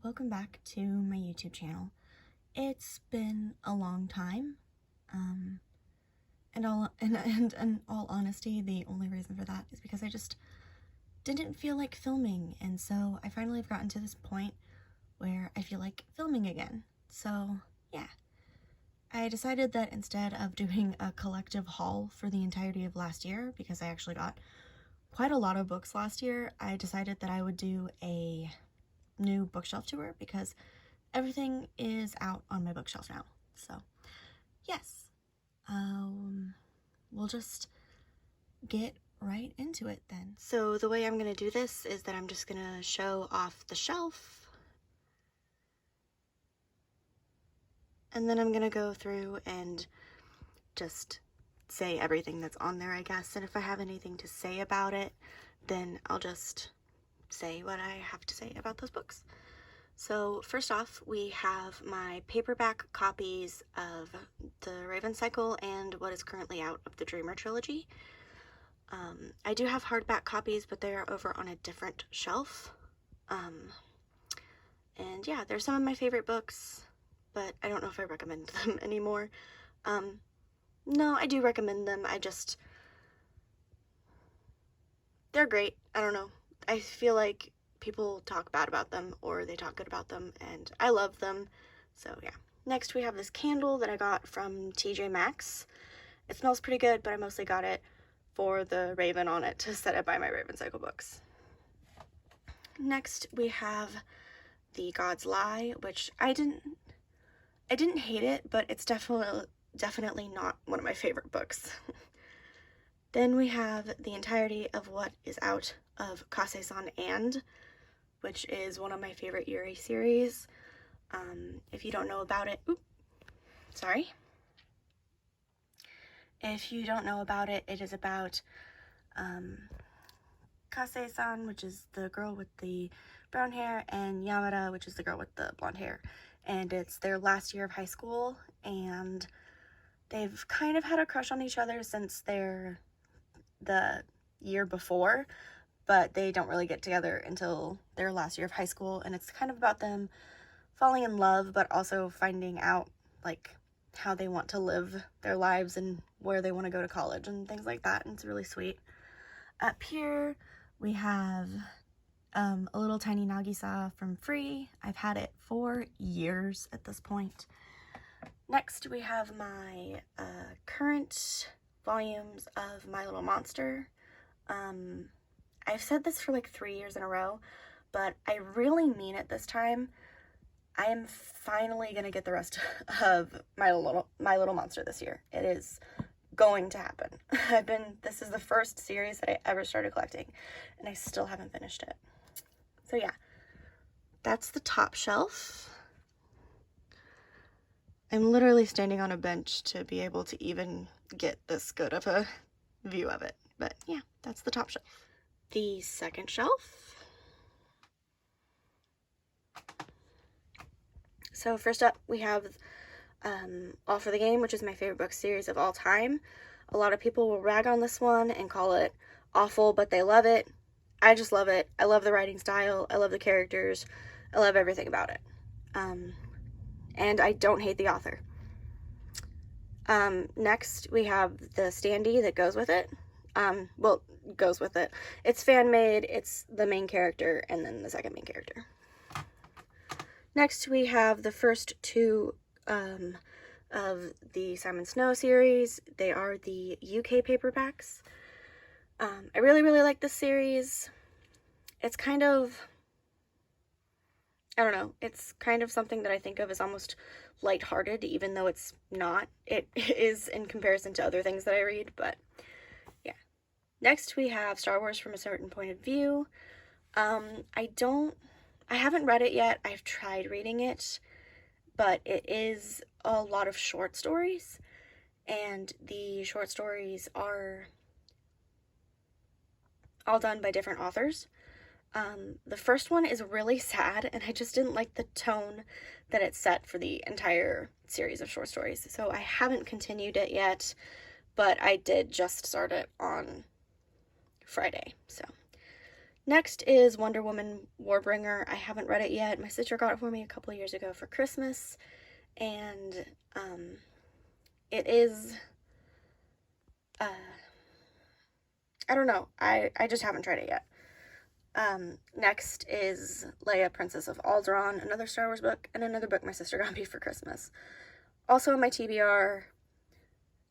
welcome back to my YouTube channel. It's been a long time, and in all honesty, the only reason for that is because I just didn't feel like filming, and so I finally have gotten to this point where I feel like filming again. So yeah, I decided that instead of doing a collective haul for the entirety of last year, because I actually got quite a lot of books last year, I decided that I would do a new bookshelf tour because everything is out on my bookshelf now. So yes, we'll just get right into it then. So the way I'm gonna do this is that I'm just gonna show off the shelf, and then I'm gonna go through and just say everything that's on there, I guess, and if I have anything to say about it, then I'll just say what I have to say about those books. So first off, we have my paperback copies of the Raven Cycle and what is currently out of the Dreamer trilogy. I do have hardback copies, but they are over on a different shelf. And yeah, they're some of my favorite books, but I don't know if I recommend them anymore. No, I do recommend them. They're great. I don't know. I feel like people talk bad about them or they talk good about them, and I love them. So yeah. Next we have this candle that I got from TJ Maxx. It smells pretty good, but I mostly got it for the Raven on it to set it by my Raven Cycle books. Next we have The God's Lie, which I didn't hate it, but it's definitely not one of my favorite books. Then we have the entirety of what is out of Kase-san and, which is one of my favorite Yuri series. If you don't know about it, If you don't know about it, it is about Kase-san, which is the girl with the brown hair, and Yamada, which is the girl with the blonde hair. And it's their last year of high school, and they've kind of had a crush on each other since the year before, but they don't really get together until their last year of high school, and it's kind of about them falling in love, but also finding out, like, how they want to live their lives and where they want to go to college and things like that, and it's really sweet. Up here, we have a little tiny Nagisa from Free. I've had it for years at this point. Next, we have my current volumes of My Little Monster. I've said this for like 3 years in a row, but I really mean it this time. I am finally gonna get the rest of My Little Monster this year. It is going to happen. This is the first series that I ever started collecting, and I still haven't finished it. So yeah, that's the top shelf. I'm literally standing on a bench to be able to even get this good of a view of it. But yeah, that's the top shelf. The second shelf. So first up, we have All for the Game, which is my favorite book series of all time. A lot of people will rag on this one and call it awful, but they love it. I just love it. I love the writing style. I love the characters. I love everything about it. And I don't hate the author. Next, we have the standee that goes with it. Goes with it. It's fan-made, it's the main character, and then the second main character. Next, we have the first two of the Simon Snow series. They are the UK paperbacks. I really, really like this series. It's kind of, I don't know, it's kind of something that I think of as almost lighthearted, even though it's not. It is in comparison to other things that I read, but yeah. Next, we have Star Wars from a Certain Point of View. I haven't read it yet. I've tried reading it, but it is a lot of short stories, and the short stories are all done by different authors. The first one is really sad, and I just didn't like the tone that it set for the entire series of short stories, so I haven't continued it yet, but I did just start it on Friday. So Next is Wonder Woman Warbringer. I haven't read it yet. My sister got it for me a couple years ago for Christmas, and it is, I don't know. I just haven't tried it yet. Next is Leia, Princess of Alderaan, another Star Wars book, and another book my sister got me for Christmas. Also on my TBR,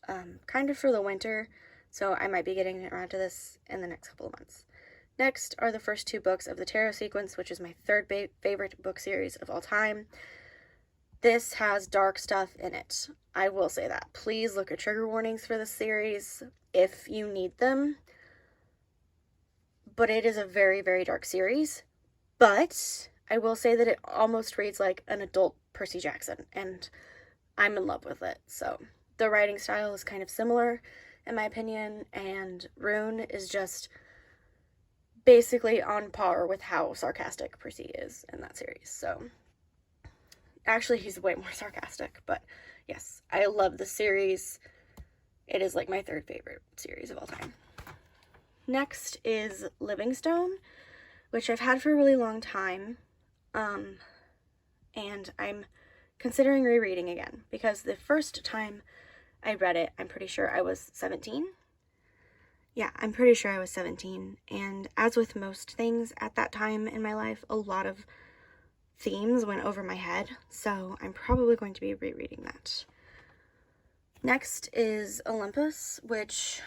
kind of for the winter, so I might be getting around to this in the next couple of months. Next are the first 2 books of the Tarot Sequence, which is my third favorite book series of all time. This has dark stuff in it. I will say that. Please look at trigger warnings for this series if you need them. But it is a very, very dark series. But I will say that it almost reads like an adult Percy Jackson, and I'm in love with it. So the writing style is kind of similar, in my opinion, and Rune is just basically on par with how sarcastic Percy is in that series. So actually, he's way more sarcastic, but yes, I love the series. It is like my third favorite series of all time. Next is Livingstone, which I've had for a really long time, and I'm considering rereading again, because the first time I read it, I'm pretty sure I was 17. Yeah, I'm pretty sure I was 17, and as with most things at that time in my life, a lot of themes went over my head, so I'm probably going to be rereading that. Next is Olympus, which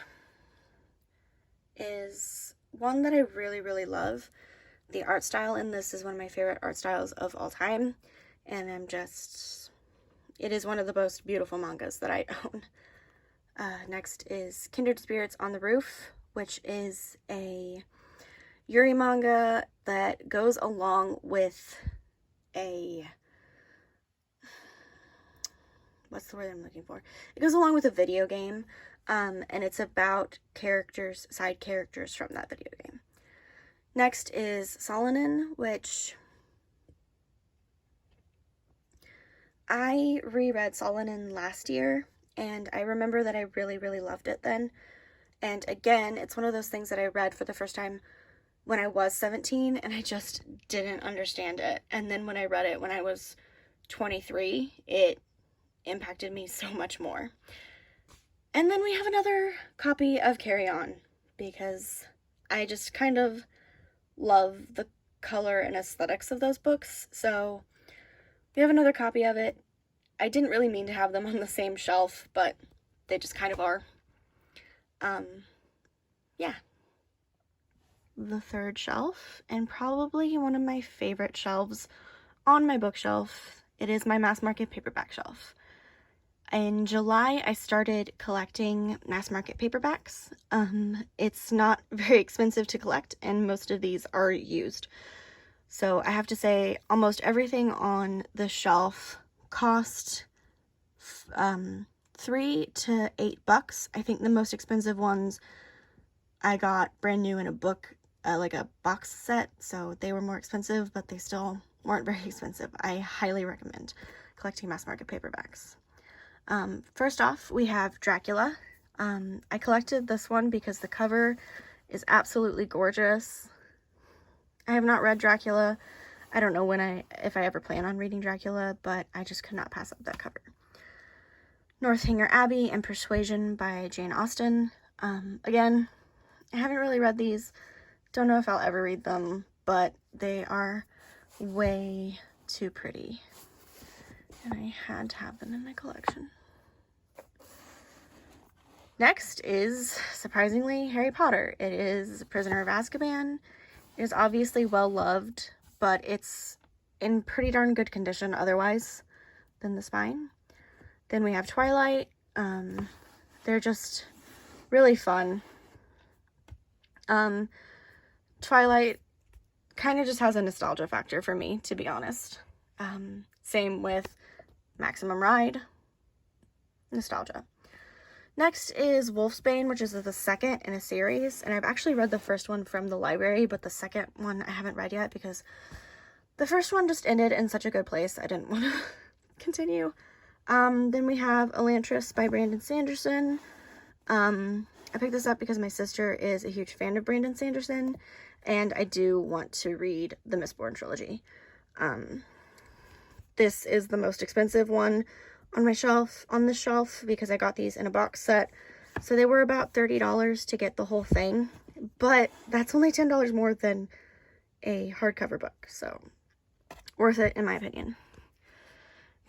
is one that I really, really love. The art style in this is one of my favorite art styles of all time, and it is one of the most beautiful mangas that I own. Next is Kindred Spirits on the Roof, which is a Yuri manga that goes along with what's the word I'm looking for? It goes along with a video game, and it's about side characters from that video game. Next is Solanin, which I reread Solanin last year, and I remember that I really, really loved it then. And again, it's one of those things that I read for the first time when I was 17, and I just didn't understand it. And then when I read it when I was 23, it impacted me so much more. And then we have another copy of Carry On, because I just kind of love the color and aesthetics of those books. So we have another copy of it. I didn't really mean to have them on the same shelf, but they just kind of are. Yeah. The third shelf, and probably one of my favorite shelves on my bookshelf, it is my mass market paperback shelf. In July, I started collecting mass market paperbacks. It's not very expensive to collect, and most of these are used. So I have to say, almost everything on the shelf cost $3 to $8. I think the most expensive ones I got brand new in a book, like a box set, so they were more expensive, but they still weren't very expensive. I highly recommend collecting mass market paperbacks. First off, we have Dracula. I collected this one because the cover is absolutely gorgeous. I have not read Dracula. I don't know if I ever plan on reading Dracula, but I just could not pass up that cover. Northanger Abbey and Persuasion by Jane Austen. Again, I haven't really read these. Don't know if I'll ever read them, but they are way too pretty, and I had to have them in my collection. Next is, surprisingly, Harry Potter. It is Prisoner of Azkaban. It is obviously well loved, but it's in pretty darn good condition otherwise than the spine. Then we have Twilight. They're just really fun. Twilight kind of just has a nostalgia factor for me, to be honest. Same with Maximum Ride. Nostalgia. Next is Wolfsbane, which is the second in a series, and I've actually read the first one from the library, but the second one I haven't read yet because the first one just ended in such a good place I didn't want to continue. Then we have Elantris by Brandon Sanderson. I picked this up because my sister is a huge fan of Brandon Sanderson, and I do want to read the Mistborn trilogy. This is the most expensive one on this shelf, because I got these in a box set. So they were about $30 to get the whole thing, but that's only $10 more than a hardcover book, so worth it in my opinion.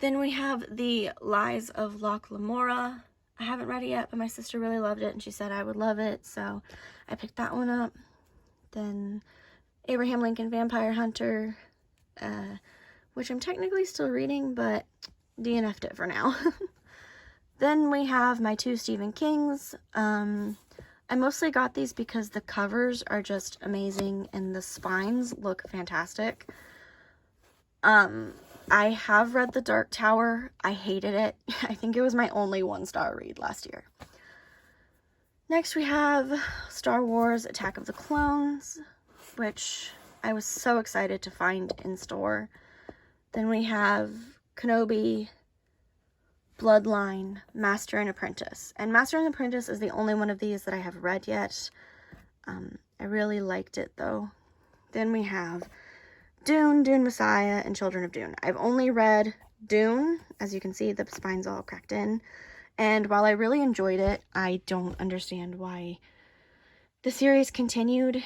Then we have The Lies of Locke Lamora. I haven't read it yet, but my sister really loved it, and she said I would love it, so I picked that one up. Then Abraham Lincoln Vampire Hunter, which I'm technically still reading, but DNF'd it for now. Then we have my 2 Stephen Kings. I mostly got these because the covers are just amazing and the spines look fantastic. I have read The Dark Tower. I hated it. I think it was my only 1-star read last year. Next we have Star Wars Attack of the Clones, which I was so excited to find in store. Then we have Kenobi, Bloodline, Master and Apprentice. And Master and Apprentice is the only one of these that I have read yet. I really liked it though. Then we have Dune, Dune Messiah, and Children of Dune. I've only read Dune. As you can see, the spine's all cracked in. And while I really enjoyed it, I don't understand why the series continued.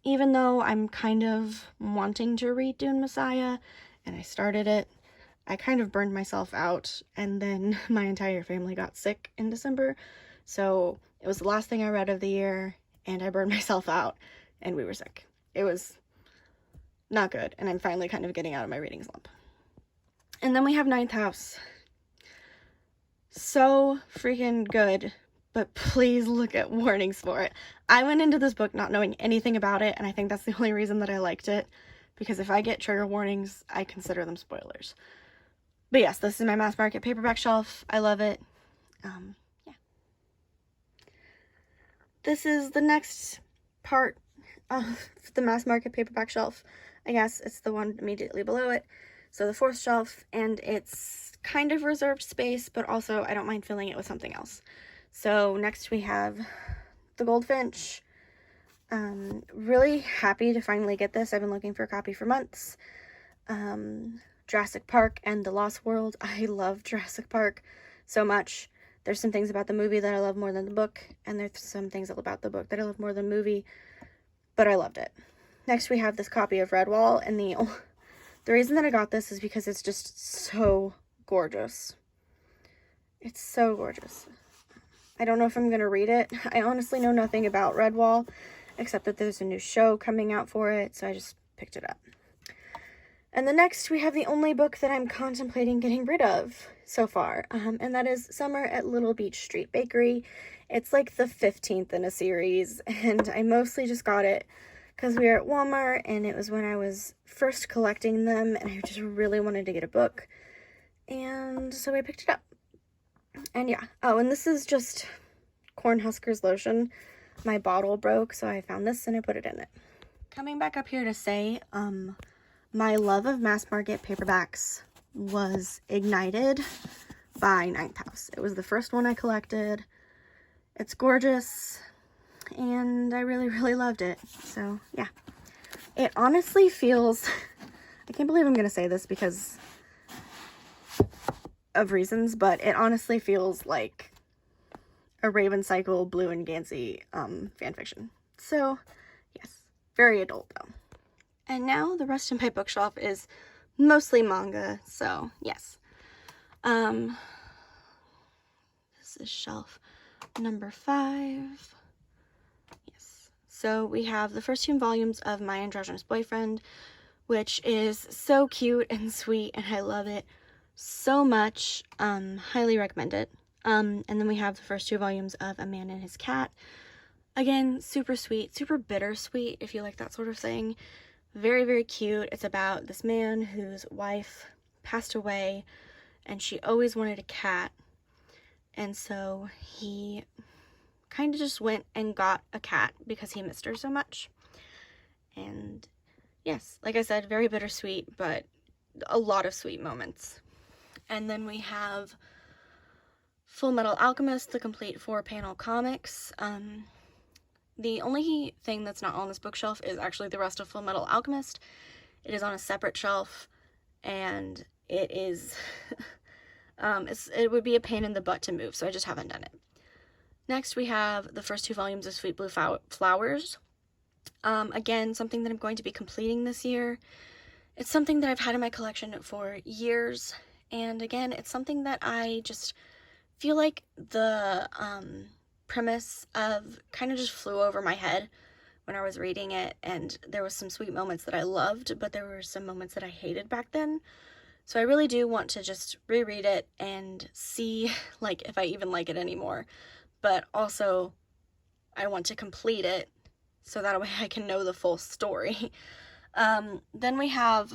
Even though I'm kind of wanting to read Dune Messiah, and I started it, I kind of burned myself out, and then my entire family got sick in December, so it was the last thing I read of the year, and I burned myself out, and we were sick. It was not good, and I'm finally kind of getting out of my reading slump. And then we have Ninth House. So freaking good, but please look at warnings for it. I went into this book not knowing anything about it, and I think that's the only reason that I liked it, because if I get trigger warnings, I consider them spoilers. But yes, this is my mass market paperback shelf. I love it. Yeah. This is the next part of the mass market paperback shelf. I guess it's the one immediately below it. So the 4th shelf, and it's kind of reserved space, but also I don't mind filling it with something else. So next we have the Goldfinch. Really happy to finally get this. I've been looking for a copy for months. Jurassic Park and The Lost World. I love Jurassic Park so much. There's some things about the movie that I love more than the book, and there's some things about the book that I love more than the movie, but I loved it. Next we have this copy of Redwall, and the reason that I got this is because it's just so gorgeous. It's so gorgeous. I don't know if I'm going to read it. I honestly know nothing about Redwall, except that there's a new show coming out for it, so I just picked it up. And the next, we have the only book that I'm contemplating getting rid of so far, and that is Summer at Little Beach Street Bakery. It's like the 15th in a series, and I mostly just got it because we were at Walmart, and it was when I was first collecting them, and I just really wanted to get a book, and so I picked it up. And yeah, oh, and this is just Cornhuskers lotion. My bottle broke, so I found this, and I put it in it. Coming back up here to say, my love of mass market paperbacks was ignited by Ninth House. It was the first one I collected. It's gorgeous, and I really, really loved it. So, yeah. It honestly feels... I can't believe I'm going to say this because of reasons, but it honestly feels like a Raven Cycle, Blue and Gansey fanfiction. So, yes. Very adult, though. And now the rest of my bookshelf is mostly manga, so yes. This is shelf number 5. Yes. So we have the first 2 volumes of My Androgynous Boyfriend, which is so cute and sweet, and I love it so much. Highly recommend it. And then we have the first 2 volumes of A Man and His Cat. Again, super sweet, super bittersweet, if you like that sort of thing. Very, very cute. It's about this man whose wife passed away, and she always wanted a cat. And so he kind of just went and got a cat because he missed her so much. And yes, like I said, very bittersweet, but a lot of sweet moments. And then we have Full Metal Alchemist, the complete 4-panel comics. The only thing that's not on this bookshelf is actually the rest of Full Metal Alchemist. It is on a separate shelf, and it is, it would be a pain in the butt to move, so I just haven't done it. Next, we have the first 2 volumes of Sweet Blue Flowers. Again, something that I'm going to be completing this year. It's something that I've had in my collection for years, and again, it's something that I just feel like the premise of kind of just flew over my head when I was reading it, and there was some sweet moments that I loved, but there were some moments that I hated back then. So I really do want to just reread it and see, like, if I even like it anymore. But also, I want to complete it so that way I can know the full story. Then we have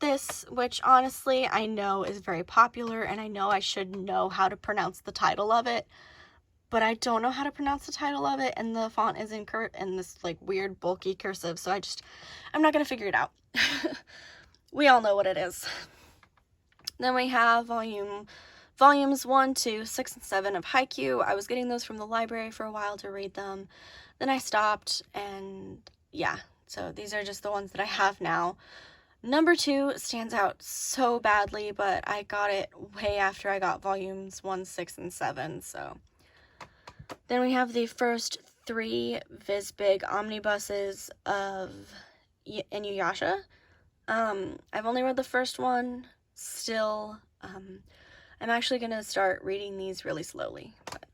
this, which honestly I know is very popular, and I know I should know how to pronounce the title of it, but I don't know how to pronounce the title of it, and the font is in this like weird bulky cursive, so I'm not gonna figure it out. We all know what it is. Then we have volumes 1, 2, 6, and 7 of Haikyuu. I was getting those from the library for a while to read them. Then I stopped, and yeah, so these are just the ones that I have now. Number 2 stands out so badly, but I got it way after I got volumes 1, 6, and 7, so. Then we have the first 3 Viz-Big omnibuses of Inuyasha. I've only read the first one still. I'm actually going to start reading these really slowly. But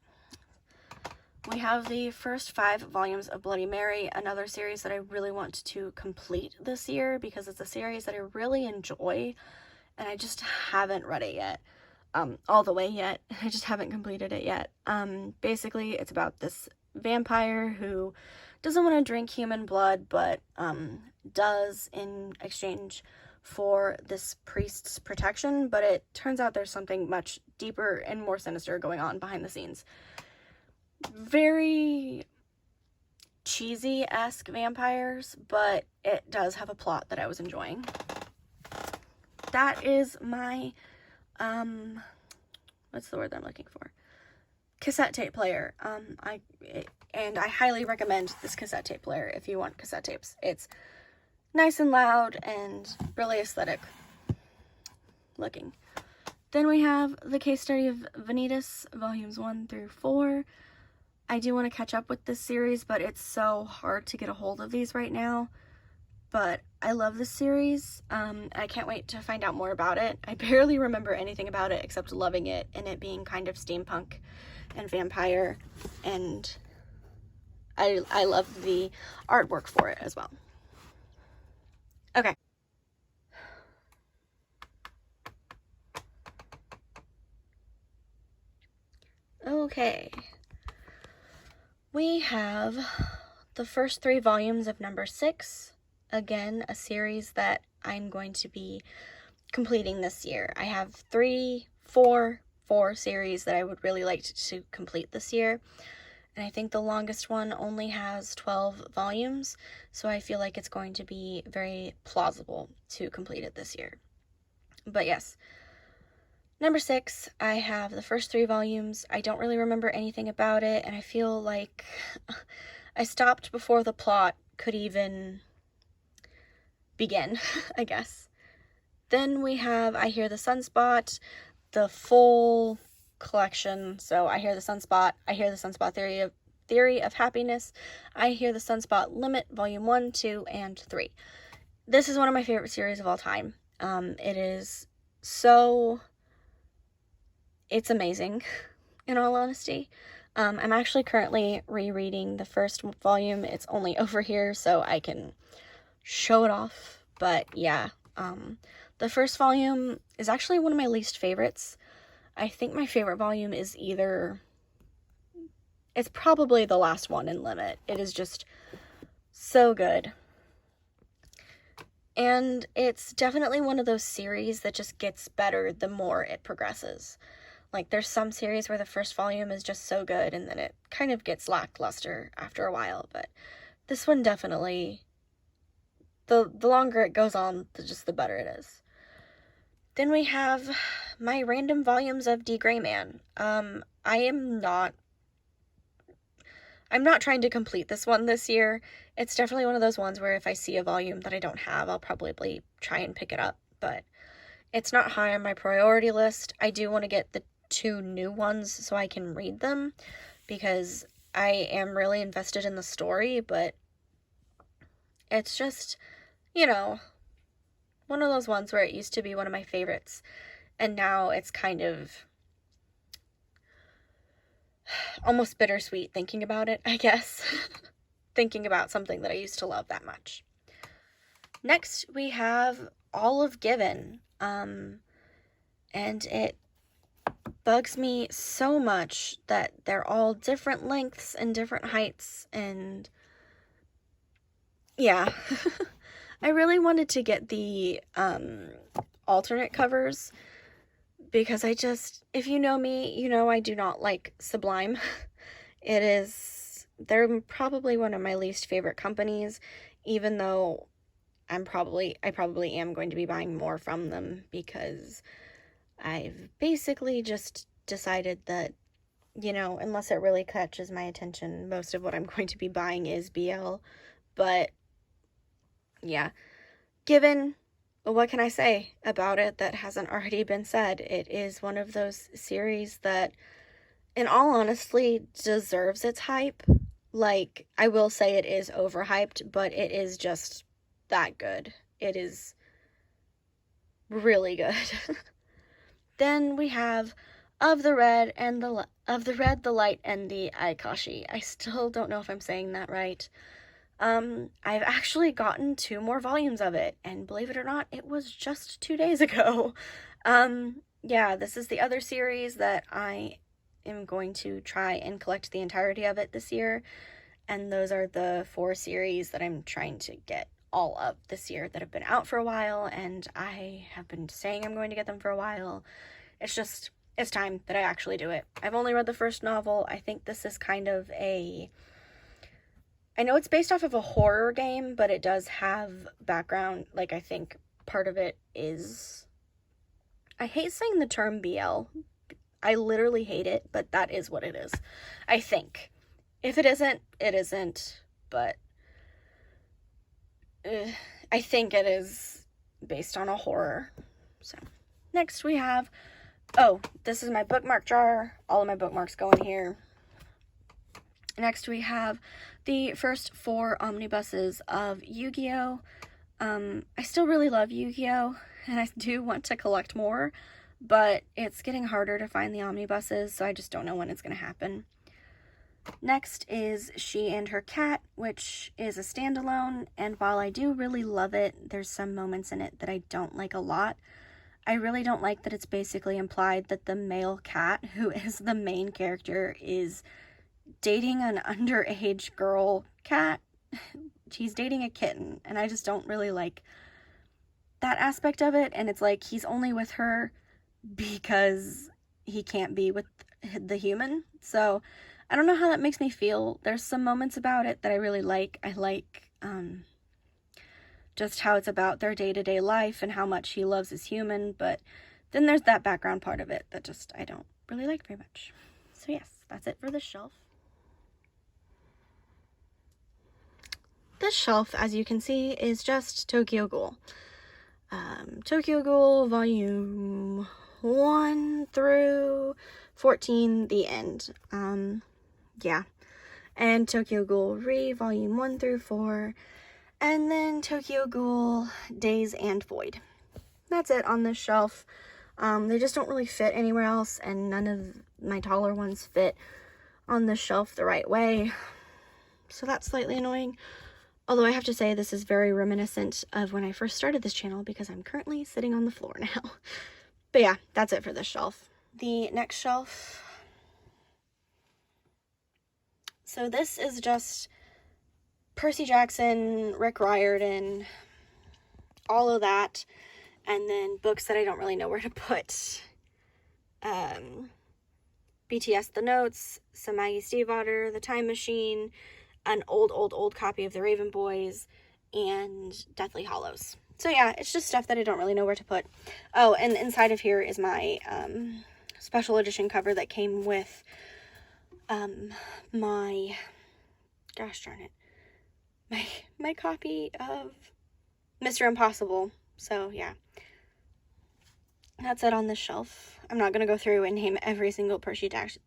we have the first 5 volumes of Bloody Mary, another series that I really want to complete this year because it's a series that I really enjoy, and I just haven't read it yet. All the way yet. I just haven't completed it yet. Basically, it's about this vampire who doesn't want to drink human blood, but does in exchange for this priest's protection, but it turns out there's something much deeper and more sinister going on behind the scenes. Very cheesy-esque vampires, but it does have a plot that I was enjoying. That is my what's the word that I'm looking for? Cassette tape player. I highly recommend this cassette tape player if you want cassette tapes. It's nice and loud and really aesthetic looking. Then we have the case study of Vanitas, volumes 1 through 4. I do want to catch up with this series, but it's so hard to get a hold of these right now. But I love this series. I can't wait to find out more about it. I barely remember anything about it except loving it and it being kind of steampunk and vampire, and I love the artwork for it as well. Okay. Okay. We have the first 3 volumes of number 6. Again, a series that I'm going to be completing this year. I have 4 series that I would really like to complete this year. And I think the longest one only has 12 volumes, so I feel like it's going to be very plausible to complete it this year. But yes. Number 6, I have the first 3 volumes. I don't really remember anything about it, and I feel like I stopped before the plot could even begin, I guess. Then we have I Hear the Sunspot, the full collection. So I Hear the Sunspot, I Hear the Sunspot Theory of Happiness, I Hear the Sunspot Limit, Volume 1, 2, and 3. This is one of my favorite series of all time. It is so... It's amazing, in all honesty. I'm actually currently rereading the first volume. It's only over here, so I can show it off. But yeah, the first volume is actually one of my least favorites. I think my favorite volume is it's probably the last one in Limit. It is just so good. And it's definitely one of those series that just gets better the more it progresses. Like, there's some series where the first volume is just so good, and then it kind of gets lackluster after a while, but this one definitely, the longer it goes on, the better it is. Then we have my random volumes of D. Gray Man. I'm not trying to complete this one this year. It's definitely one of those ones where if I see a volume that I don't have, I'll probably try and pick it up, but it's not high on my priority list. I do want to get the 2 new ones so I can read them, because I am really invested in the story, but it's just, you know, one of those ones where it used to be one of my favorites, and now it's kind of almost bittersweet thinking about it, I guess. Thinking about something that I used to love that much. Next, we have All of Given, and it bugs me so much that they're all different lengths and different heights, and yeah. I really wanted to get the alternate covers, because if you know me, you know I do not like Sublime. They're probably one of my least favorite companies, even though I probably am going to be buying more from them, because I've basically just decided that, you know, unless it really catches my attention, most of what I'm going to be buying is BL. But yeah, Given, what can I say about it that hasn't already been said? It is one of those series that, in all honesty, deserves its hype. Like, I will say it is overhyped, but it is just that good. It is really good. Then we have Of the Red, the Light, and the Aikashi. I still don't know if I'm saying that right. I've actually gotten 2 more volumes of it, and believe it or not, it was just 2 days ago. Yeah, this is the other series that I am going to try and collect the entirety of it this year, and those are the 4 series that I'm trying to get all of this year that have been out for a while, and I have been saying I'm going to get them for a while. It's time that I actually do it. I've only read the first novel. I think this is kind of I know it's based off of a horror game, but it does have background, like, I think part of it is, I hate saying the term BL. I literally hate it, but that is what it is, I think. If it isn't, it isn't, but I think it is based on a horror. So, next we have, this is my bookmark jar. All of my bookmarks go in here. Next we have the first 4 omnibuses of Yu-Gi-Oh! I still really love Yu-Gi-Oh! And I do want to collect more, but it's getting harder to find the omnibuses, so I just don't know when it's going to happen. Next is She and Her Cat, which is a standalone, and while I do really love it, there's some moments in it that I don't like a lot. I really don't like that it's basically implied that the male cat, who is the main character, is dating an underage girl cat. He's dating a kitten, and I just don't really like that aspect of it, and it's like he's only with her because he can't be with the human, so I don't know how that makes me feel. There's some moments about it that I really like. I like just how it's about their day-to-day life and how much he loves his human, but then there's that background part of it that just I don't really like very much. So yes, that's it for this shelf. This shelf, as you can see, is just Tokyo Ghoul. Tokyo Ghoul volume 1 through 14, the end. Yeah. And Tokyo Ghoul Re, volume 1 through 4. And then Tokyo Ghoul Days and Void. That's it on this shelf. They just don't really fit anywhere else, and none of my taller ones fit on this shelf the right way. So that's slightly annoying. Although I have to say this is very reminiscent of when I first started this channel, because I'm currently sitting on the floor now. But yeah, that's it for this shelf. The next shelf. So this is just Percy Jackson, Rick Riordan, all of that. And then books that I don't really know where to put. BTS The Notes, some Maggie Stiefvater, The Time Machine, an old copy of The Raven Boys, and Deathly Hallows. So yeah, it's just stuff that I don't really know where to put. Oh, and inside of here is my special edition cover that came with my, gosh darn it, my copy of Mr. Impossible. So yeah, that's it on this shelf. I'm not going to go through and name every single Percy Jackson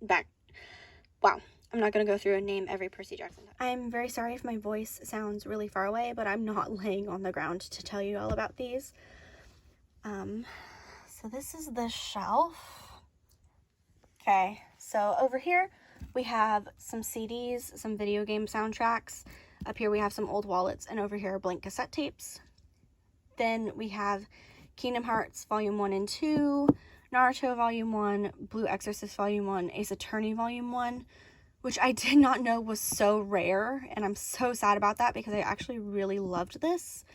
I'm not going to go through and name every Percy Jackson. I'm very sorry if my voice sounds really far away, but I'm not laying on the ground to tell you all about these. So this is the shelf. Okay, so over here we have some CDs, some video game soundtracks. Up here we have some old wallets, and over here are blank cassette tapes. Then we have Kingdom Hearts Volume 1 and 2, Naruto Volume 1, Blue Exorcist Volume 1, Ace Attorney Volume 1, which I did not know was so rare, and I'm so sad about that because I actually really loved this.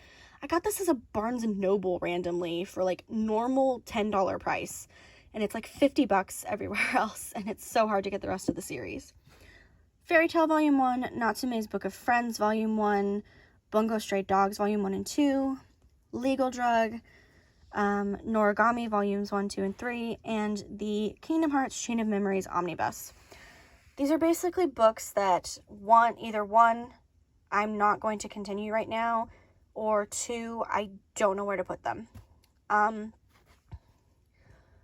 I got this as a Barnes & Noble randomly for like normal $10 price, and it's like $50 everywhere else, and it's so hard to get the rest of the series. Fairy Tail Volume 1, Natsume's Book of Friends Volume 1, Bungo Stray Dogs Volume 1 and 2, Legal Drug, Noragami Volumes 1, 2, and 3, and the Kingdom Hearts Chain of Memories Omnibus. These are basically books that, either one, I'm not going to continue right now, or two, I don't know where to put them.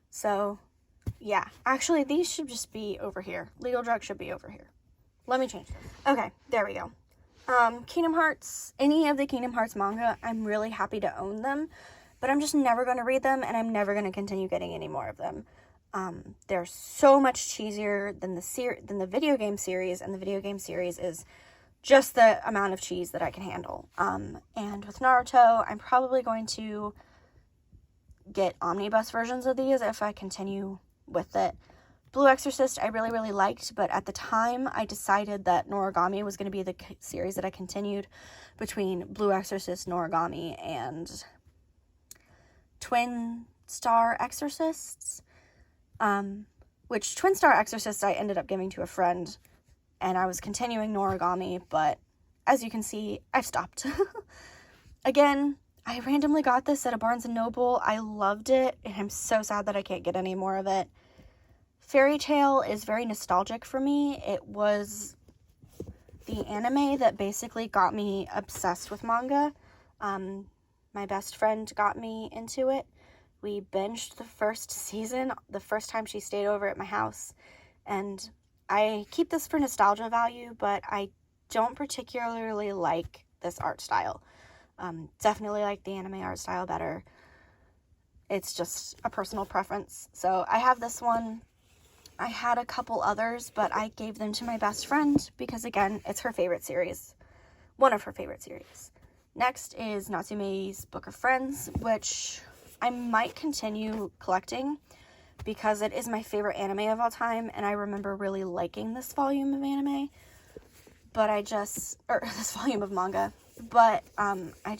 So, yeah. Actually, these should just be over here. Legal Drug should be over here. Let me change this. Okay, there we go. Kingdom Hearts, any of the Kingdom Hearts manga, I'm really happy to own them, but I'm just never going to read them, and I'm never going to continue getting any more of them. They're so much cheesier than the video game series, and the video game series is just the amount of cheese that I can handle. And with Naruto, I'm probably going to get omnibus versions of these if I continue with it. Blue Exorcist I really, really liked, but at the time I decided that Noragami was going to be the series that I continued between Blue Exorcist, Noragami, and Twin Star Exorcists. Which Twin Star Exorcist I ended up giving to a friend, and I was continuing Noragami, but as you can see, I've stopped. Again, I randomly got this at a Barnes & Noble. I loved it, and I'm so sad that I can't get any more of it. Fairy Tail is very nostalgic for me. It was the anime that basically got me obsessed with manga. My best friend got me into it. We binged the first season the first time she stayed over at my house, and I keep this for nostalgia value, but I don't particularly like this art style. Definitely like the anime art style better. It's just a personal preference. So I have this one. I had a couple others, but I gave them to my best friend because, again, it's her favorite series. One of her favorite series. Next is Natsume's Book of Friends, which I might continue collecting because it is my favorite anime of all time, and I remember really liking this volume of anime, but this volume of manga, but I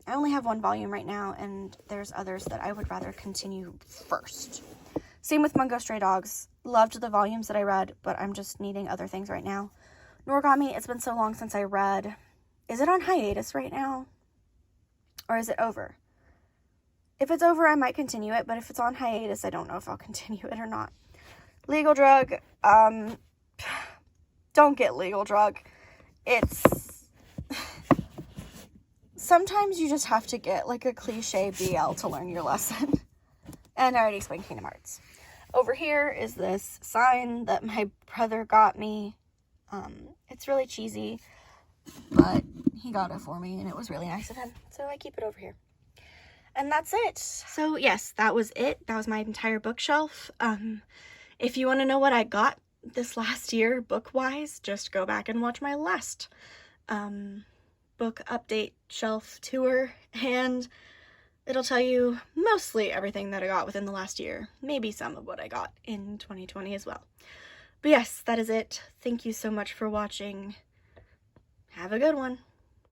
only have one volume right now, and there's others that I would rather continue first. Same with Bungo Stray Dogs. Loved the volumes that I read, but I'm just needing other things right now. Noragami, it's been so long since I read. Is it on hiatus right now? Or is it over? If it's over, I might continue it, but if it's on hiatus, I don't know if I'll continue it or not. Legal Drug, don't get Legal Drug. Sometimes you just have to get like a cliche BL to learn your lesson. And I already explained Kingdom Hearts. Over here is this sign that my brother got me. It's really cheesy, but he got it for me, and it was really nice of him, so I keep it over here. And that's it. So yes, that was it. That was my entire bookshelf. If you want to know what I got this last year book-wise, just go back and watch my last book update shelf tour, and it'll tell you mostly everything that I got within the last year. Maybe some of what I got in 2020 as well. But yes, that is it. Thank you so much for watching. Have a good one.